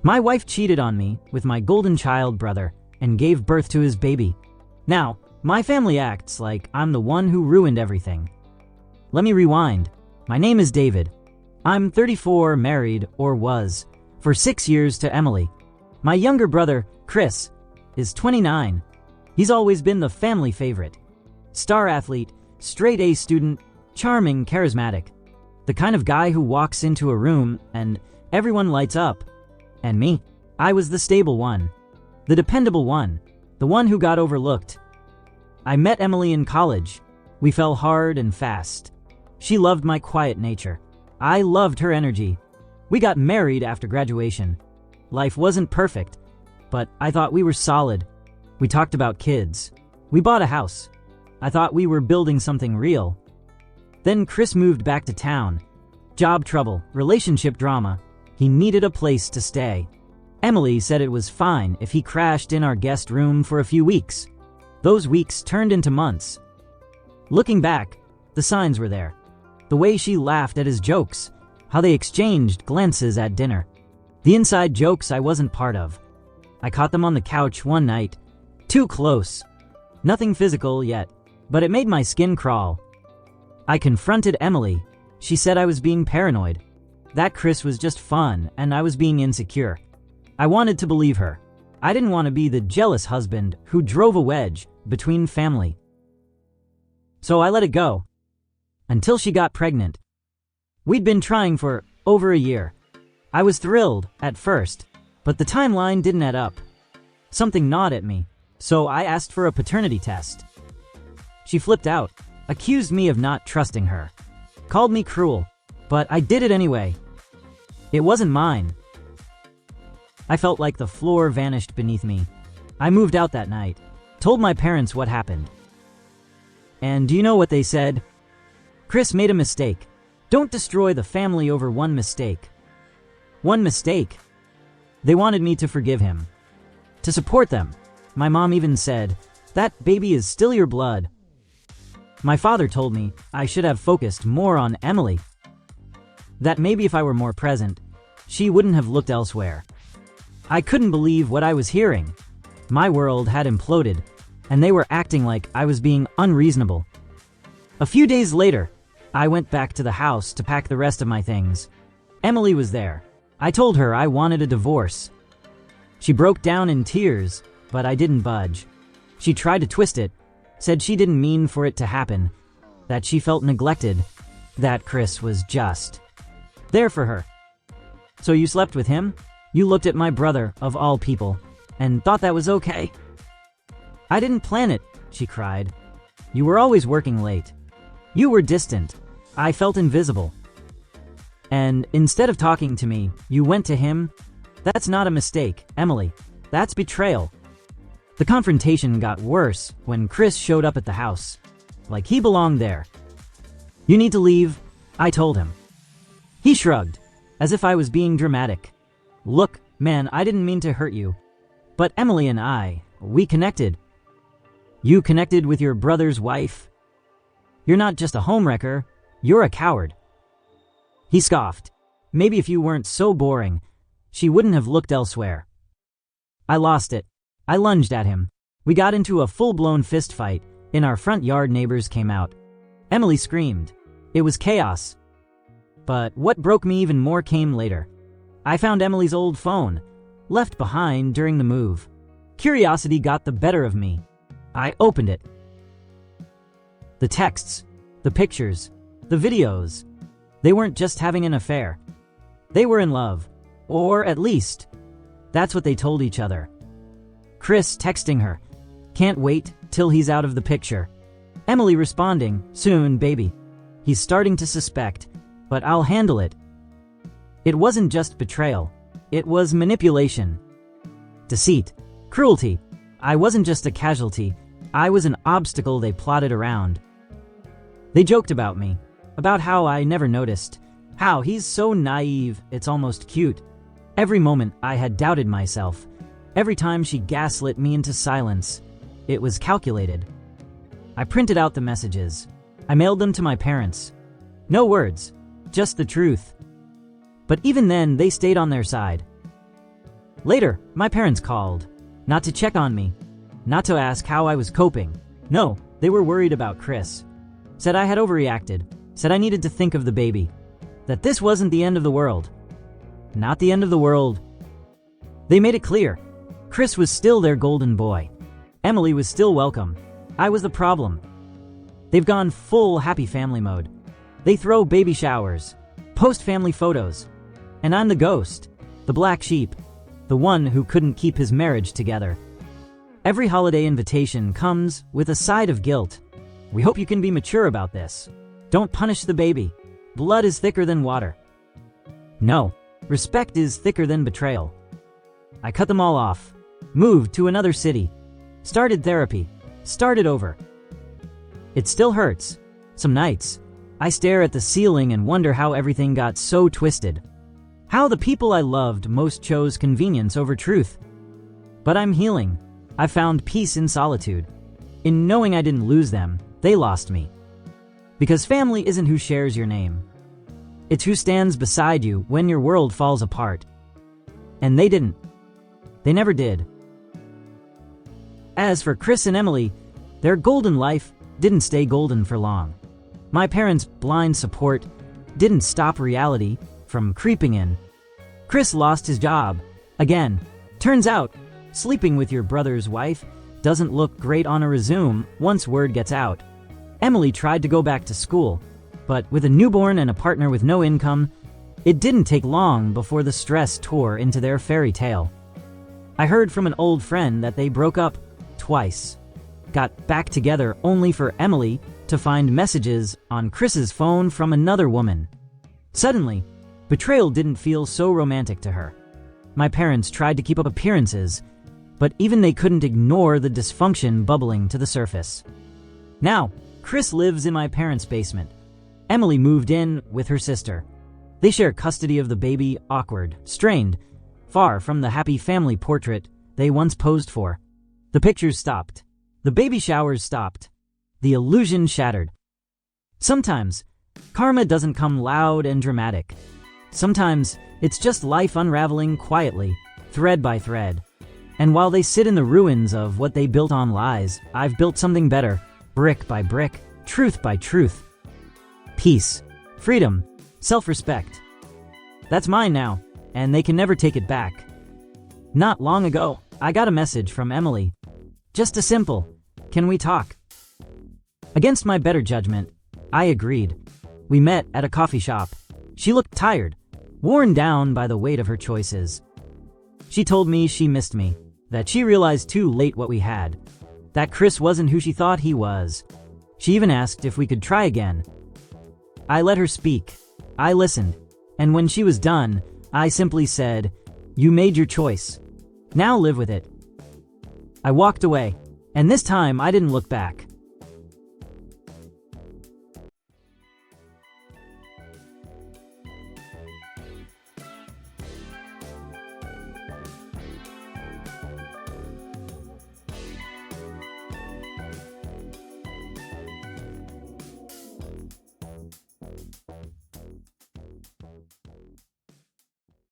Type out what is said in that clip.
My wife cheated on me with my golden child brother and gave birth to his baby. Now, my family acts like I'm the one who ruined everything. Let me rewind. My name is David. I'm 34, married, or was, for 6 years to Emily. My younger brother, Chris, is 29. He's always been the family favorite. Star athlete, straight A student, charming, charismatic. The kind of guy who walks into a room and everyone lights up. And me, I was the stable one. The dependable one. The one who got overlooked. I met Emily in college. We fell hard and fast. She loved my quiet nature. I loved her energy. We got married after graduation. Life wasn't perfect, but I thought we were solid. We talked about kids. We bought a house. I thought we were building something real. Then Chris moved back to town. Job trouble, relationship drama. He needed a place to stay. Emily said it was fine if he crashed in our guest room for a few weeks. Those weeks turned into months. Looking back, the signs were there. The way she laughed at his jokes, how they exchanged glances at dinner. The inside jokes I wasn't part of. I caught them on the couch one night. Too close. Nothing physical yet, but it made my skin crawl. I confronted Emily. She said I was being paranoid. That Chris was just fun and I was being insecure. I wanted to believe her. I didn't want to be the jealous husband who drove a wedge between family. So I let it go. Until she got pregnant. We'd been trying for over a year. I was thrilled at first, but the timeline didn't add up. Something gnawed at me, so I asked for a paternity test. She flipped out, accused me of not trusting her, called me cruel, but I did it anyway. It wasn't mine. I felt like the floor vanished beneath me. I moved out that night, told my parents what happened. And do you know what they said? Chris made a mistake. Don't destroy the family over one mistake. One mistake. They wanted me to forgive him. To support them. My mom even said, "That baby is still your blood." My father told me I should have focused more on Emily. That maybe if I were more present, she wouldn't have looked elsewhere. I couldn't believe what I was hearing. My world had imploded, and they were acting like I was being unreasonable. A few days later, I went back to the house to pack the rest of my things. Emily was there. I told her I wanted a divorce. She broke down in tears, but I didn't budge. She tried to twist it, said she didn't mean for it to happen, that she felt neglected, that Chris was just there for her. So you slept with him? You looked at my brother, of all people, and thought that was okay? I didn't plan it, she cried. You were always working late. You were distant. I felt invisible. And instead of talking to me, you went to him? That's not a mistake, Emily. That's betrayal. The confrontation got worse when Chris showed up at the house. Like he belonged there. You need to leave, I told him. He shrugged, as if I was being dramatic. Look, man, I didn't mean to hurt you. But Emily and I, we connected. You connected with your brother's wife? You're not just a homewrecker, you're a coward. He scoffed. Maybe if you weren't so boring, she wouldn't have looked elsewhere. I lost it. I lunged at him. We got into a full-blown fist fight. In our front yard, neighbors came out. Emily screamed. It was chaos. But what broke me even more came later. I found Emily's old phone, left behind during the move. Curiosity got the better of me. I opened it. The texts, the pictures, the videos. They weren't just having an affair. They were in love. Or at least, that's what they told each other. Chris texting her, "Can't wait till he's out of the picture." Emily responding, "Soon, baby. He's starting to suspect, but I'll handle it." It wasn't just betrayal. It was manipulation. Deceit. Cruelty. I wasn't just a casualty. I was an obstacle they plotted around. They joked about me, about how I never noticed, how he's so naive, it's almost cute. Every moment I had doubted myself. Every time she gaslit me into silence. It was calculated. I printed out the messages. I mailed them to my parents. No words, just the truth. But even then, they stayed on their side. Later, my parents called. Not to check on me. Not to ask how I was coping. No, they were worried about Chris. Said I had overreacted. Said I needed to think of the baby. That this wasn't the end of the world. Not the end of the world. They made it clear. Chris was still their golden boy. Emily was still welcome. I was the problem. They've gone full happy family mode. They throw baby showers, post family photos. And I'm the ghost, the black sheep, the one who couldn't keep his marriage together. Every holiday invitation comes with a side of guilt. We hope you can be mature about this. Don't punish the baby. Blood is thicker than water. No, respect is thicker than betrayal. I cut them all off, moved to another city, started therapy, started over. It still hurts. Some nights, I stare at the ceiling and wonder how everything got so twisted. How the people I loved most chose convenience over truth. But I'm healing. I found peace in solitude. In knowing I didn't lose them, they lost me. Because family isn't who shares your name. It's who stands beside you when your world falls apart. And they didn't. They never did. As for Chris and Emily, their golden life didn't stay golden for long. My parents' blind support didn't stop reality from creeping in. Chris lost his job. Again, turns out, sleeping with your brother's wife doesn't look great on a resume once word gets out. Emily tried to go back to school, but with a newborn and a partner with no income, it didn't take long before the stress tore into their fairy tale. I heard from an old friend that they broke up twice. Got back together only for Emily to find messages on Chris's phone from another woman. Suddenly, betrayal didn't feel so romantic to her. My parents tried to keep up appearances, but even they couldn't ignore the dysfunction bubbling to the surface. Now, Chris lives in my parents' basement. Emily moved in with her sister. They share custody of the baby, awkward, strained, far from the happy family portrait they once posed for. The pictures stopped. The baby showers stopped. The illusion shattered. Sometimes, karma doesn't come loud and dramatic. Sometimes, it's just life unraveling quietly, thread by thread. And while they sit in the ruins of what they built on lies, I've built something better, brick by brick, truth by truth. Peace, freedom, self-respect. That's mine now, and they can never take it back. Not long ago, I got a message from Emily. Just a simple, "Can we talk?" Against my better judgment, I agreed. We met at a coffee shop. She looked tired, worn down by the weight of her choices. She told me she missed me, that she realized too late what we had, that Chris wasn't who she thought he was. She even asked if we could try again. I let her speak. I listened, and when she was done, I simply said, "You made your choice. Now live with it." I walked away, and this time I didn't look back.